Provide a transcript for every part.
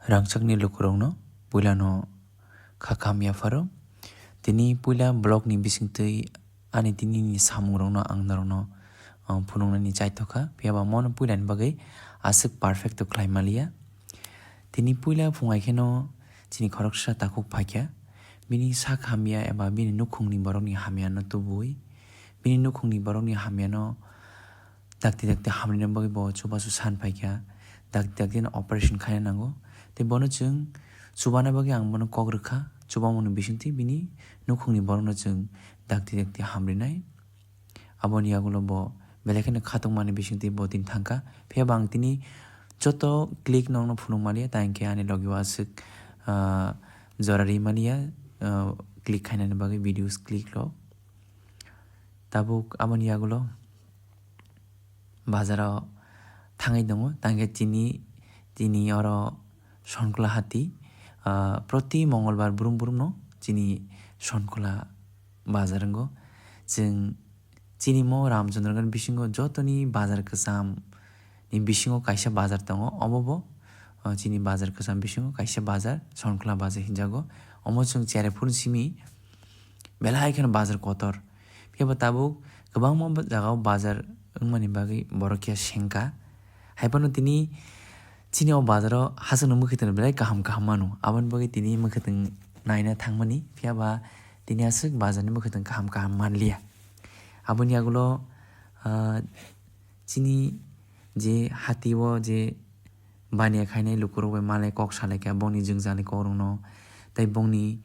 rangchakni lukurongno puilano khakamya faro tini puila blogni bisingtwi ani tinini samungrongno angdarongno phunungnani chaithoka phiaba mono puilani bagwi aswk perfect khlaimalia tini puila phungaikeno chini khoroksa takuk phaikya bini sak hamya eba bini nukhungni borokni hamyano tubui bini nukhungni borokni hamyano dakti hamrina bagwi bo chubasu san phaikya dakti operation khaina nango te bono chung chubana bagwi ang bono kok rwkha chubamoni bisingtwi bini nukhungni borokno chung dakti hamrinai aboni yagulo bo belekene khatungmani bisingtwi bo tin thangka phiaba ang tini joto click nongno phunungmalia tangke ani logi aswk jorari mania click khainani bagwi videos click lo tabuk aboni yagulo bazaro thangai dongo tangke tini oro Sonkla hati proti mongolbar burum no chini Sonkla bazarango jeng chini mo Ramchandragan bisingo jotoni bazar kasam ni bisingo kaisa bazar tongo omobo chini bazar kasam bisingo kaisa bazar Sonkla bazar hinjago omo chung cherepun simi belai khan bazar kotor phiaba tabuk gobang mo jagao bazar wngmani bagwi borokya sengka haibano tini chini o bazaro hasano mukhitan belai kaham mano abon bagwi tini mukhitan naina thangmani phiaba tini aswk bazarni mukhitan kaham manlia aboni yagulo chini je hati o je bania khainai lukurok malai kok salaikya bongni jungjalai korongno tai bongni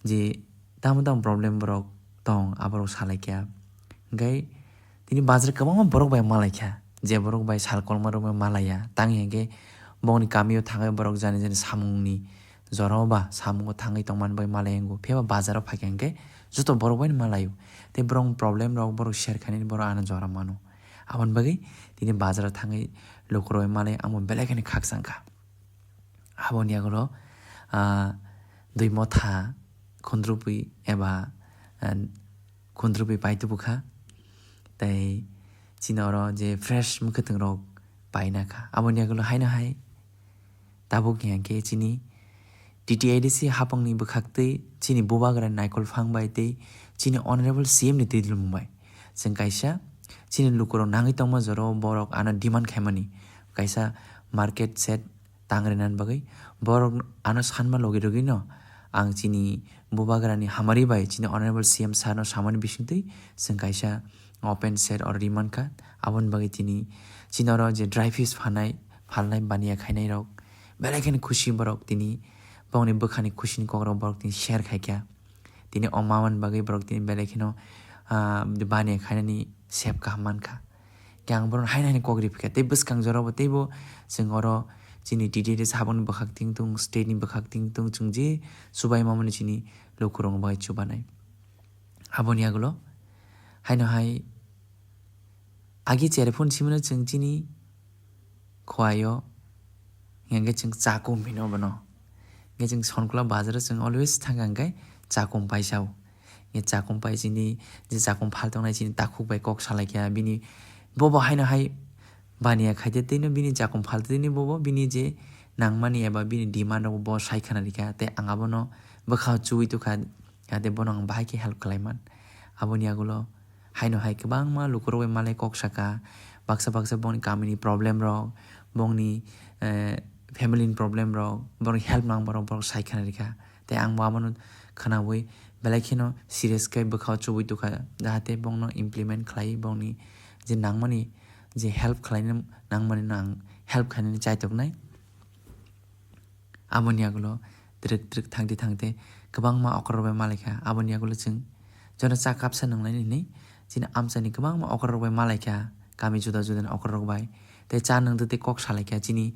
je tam problem borok tong aborok salaikya gai tini bazar kabangma borok bai malaikya je borok bai salkolma rok malaya tangi henge bongni kamio thangai borok jani samungni joroba samungo thangai tongman bai malayengo phiaba bazaro phaikyange joto borok bai malayo te borong problem rok borok share khainani borok ana jora mano abon bagui tini bazaro thangai lukuroi malai amo belekani khaksangka abon yagulo dui motha khundrupui eba khundrupui paitubukha tai chinoro je fresh mukhitung rok painakha abon yagulo haina hai tabuk yangke chini TTIDC hapangni bukhaktwi chini bubagra naikol phangbai tei chini honorable CM ni tidil mumbai jeng kaisa chini lukurok nangai tongma joro borok ana demand khaimani kaisa market set tangrenan bagui borok ana sanma logi no ang chini bubagrani hamari bai chini honorable CM sano samani bisingtwi jeng kaisa open set or demand ka abon bagui tini chinoro je dry fish phalnai bania khainai rok belekani khushi borok tini bongni bukhani khushini kogrok borok tini share khaikya tini omaman bagui borok tini belekino bania khainani sep kahmankha kyang borok hainani kogri phikya tei bwskang jorobo teibo jengoro chini TTD sabon bukhak tingtung state ni bukhak tingtung chungje subai mamani chini lukurong bai chubanai aboni yagulo haino hai agi cherepon simino chung chini khwayo nge chung chakum bino bano nge chung Sonkla bazar chung always thangangai chakum paisau nge chakum pai chini je chakum phaltongnai chini takhuk bai kok salaikya bini bobo haina hai bania khaide teino bini chakum phaltini bobo bini je nangmani eba bini demand ro bo saikhana rika te angabono bokha chui tukha ade bonang bai ke help kalaiman aboni yagulo haino hai kabangma lukuroi malai kok saka baksa bongni kamini problem ro bongni family problem ro bong help nang borok saikhana rika te ang mamanu khanawui belakino serious kai bokha chubui tukha jahate bongno implement khlai bongni je nangmani je help khlaina nangmani nang help khainani chaitoknai aboni yagulo trik thangte kabangma okorbai malaikha aboni yagulo chung jona chakapsa nanglai ni chini amchani kabangma okorok bai malaikha kami juda okorok bai te chanang te kok salaikha chini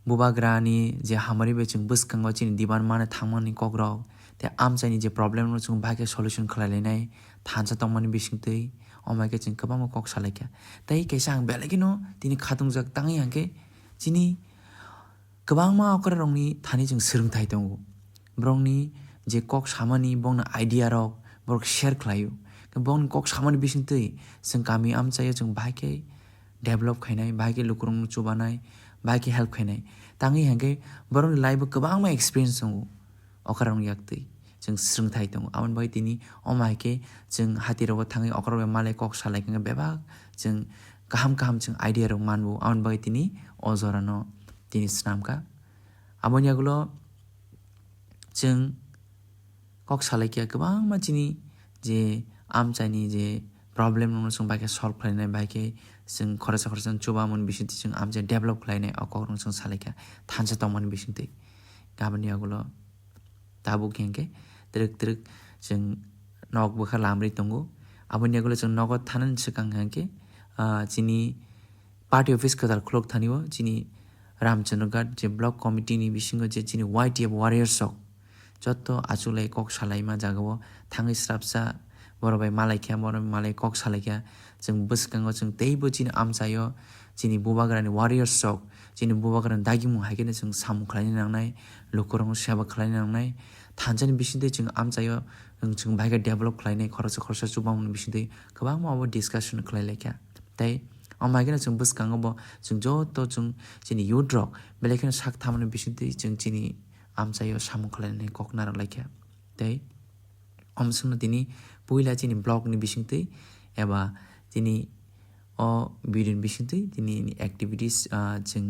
bubagrani je hamari be chung bwskang chini diban mana thangmani kogrok te amchani je problem no chung bhaike solution khlailai thansa tongmani bisingtwi omaike chung kabangma kok salaikha tei kaisa ang belekino tini khatungjak tangi hangke chini kabangma okorokni thani chung srungthai tongo brongni je kok samani bongna idea rok borok share khlaio bong kok samani bisingtwi chung kami amchayo chung bhaike develop khainai bhaike lukurong chubanai bike help खायनाय ताङै हांगे बरं लाइफ गोबां मा एक्सपिरियेंस दङ अखाराव याक्तै जों सोलोंथाइ दङ आवन बाय दिनै अमायके जों हातिराव थाङै अखाराव मालाय कक सालायखाङो बेबा जों गाहाम जों आइडिया रं मानबो आवन बाय दिनै अजरानो दिनै स्नामका आबनियागुलो जों कक सालायकिया गोबां मानसिनि जे आमचाइनि जे प्रब्लेम नङा जों बाइक सल्भ खालायनाय बाइक जों खरसा चुबामोन बिसिंथि जों आमचे डेभलप खालायनाय अकरं जों सालायकिया थानसे तमन बिसिंथि गाबनियागुलो ताबु खेंके त्रिक जों नक बखा लामरि तंगो आबनियागुलो जों नगद थानन सिकां हांके जिनि पार्टी ऑफिस कदाल क्लॉक थानिवो जिनि रामचंद्रगढ़ जे ब्लॉक कमिटी नि बिसिंगो जे जिनि वाइटीएफ वारियर्स जत्तो आचुलाई कक सालायमा जागो थाङै स्राबसा बरबाय मालायखिया मालाय कक सालायखिया जों बसकांगो जों तेइबो जिनि आमचायो जिनि बुबाग्रानि वारियर्स जिनि बुबाग्रानि दागिमु हायकेने जों सामु खालायनो नांनाय लुकुरंग सेवा खालायनो नांनाय थानजानि बिसिंदै जों आमचायो जों बाइक डेभलप खालायनाय खरसा चुबामोन बिसिंदै गोबां माबा डिस्कशन खालायलायखिया ताई अमायकेने जों बसकांगो जों जत्तो जों जिनि युथ रक बेलेखेने साक थामने बिसिंदै जों जिनि आमचायो सामु खालायनाय कक नारालायखिया ताई अमसंनो दिनै पहिला जिनि ब्लगनि बिसिंदै एबा दिनै अ भिडियोनि बिसिंदै दिनै एक्टिभिटिस जों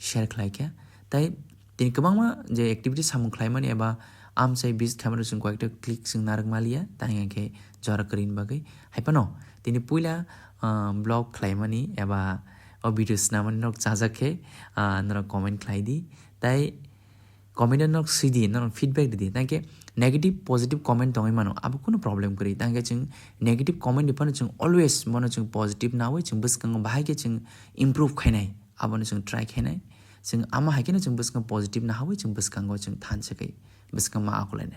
शेयर खालायखिया ताई दिनै गोबां मा जे एक्टिभिटिस सामु खालायमोन एबा आमचाय बिस खामानि जों कयेक्टा क्लिक जों नारक मालिया तांगे जरा करिन बागै हाइपनो दिनै पहिला ब्लग खालायमानि एबा अ भिडियोस नामानि नक जाजाखे नर कमेन्ट खालायदि ताई कमेन्ट नक सिदि नर फिडबैक दिदि तांगे नेगेटिभ पोजिटिभ कमेन्ट दङै मानो अब कुनै प्रब्लम करि तांगे जों नेगेटिभ कमेन्ट दिपन जों अलवेज मनो जों पोजिटिभ नावै जों बसकांगो बाहायके जों इम्प्रुभ खायनाय आबनो जों ट्राई खायनाय जों आमा हायकेने जों बसकांगो पोजिटिभ नाहावै जों बसकांगो जों थानसेकै बसकांग मा आखलायनाय